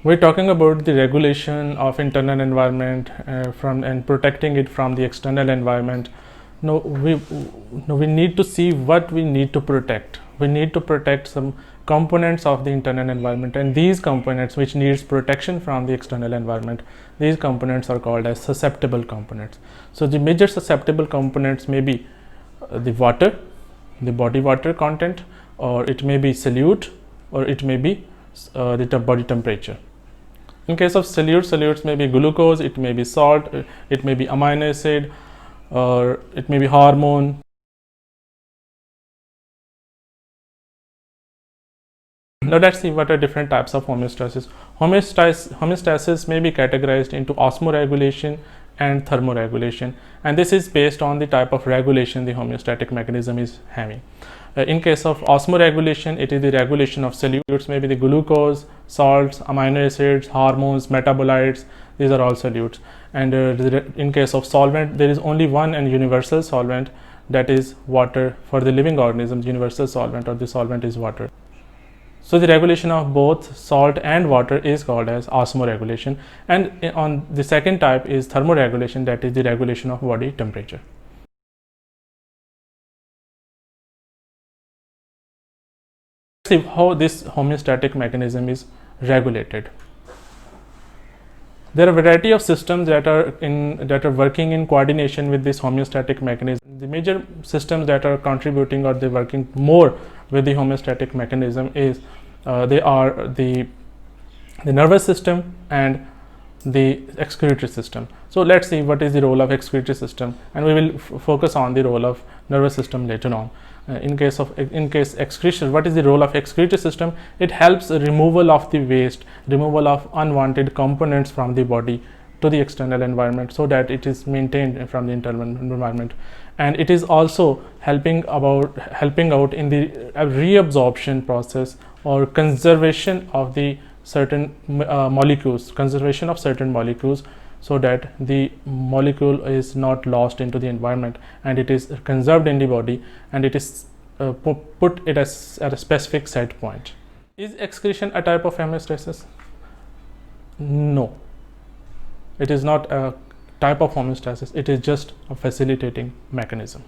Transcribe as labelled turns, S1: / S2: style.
S1: We're talking about the regulation of internal environment from and protecting it from the external environment. No, we need to see what we need to protect. We need to protect some components of the internal environment, and these components which needs protection from the external environment, these components are called as susceptible components. So the major susceptible components may be the water, the body water content, or it may be solute, or it may be the body temperature. In case of solutes may be glucose, it may be salt, it may be amino acid, or it may be hormone. Now let's see what are different types of homeostasis. Homeostasis may be categorized into osmoregulation and thermoregulation, and this is based on the type of regulation the homeostatic mechanism is having. In case of osmoregulation, it is the regulation of solutes, maybe the glucose, salts, amino acids, hormones, metabolites, these are all solutes. And in case of solvent, there is only one and universal solvent, that is water. For the living organisms, universal solvent or the solvent is water. So the regulation of both salt and water is called as osmoregulation, and on the second type is thermoregulation, that is the regulation of body temperature. See how this homeostatic mechanism is regulated. There are a variety of systems that are working in coordination with this homeostatic mechanism. The major systems that are contributing or they working more with the homeostatic mechanism is they are the nervous system and the excretory system. So let's see what is the role of excretory system, and we will focus on the role of nervous system later on. In case excretion, what is the role of excretory system? It helps removal of the waste, removal of unwanted components from the body to the external environment, so that it is maintained from the internal environment. And it is also helping out in the reabsorption process or conservation of the certain molecules, so that the molecule is not lost into the environment and it is conserved in the body, and it is put it as at a specific set point. Is excretion a type of homeostasis? No, it is not a type of homeostasis, it is just a facilitating mechanism.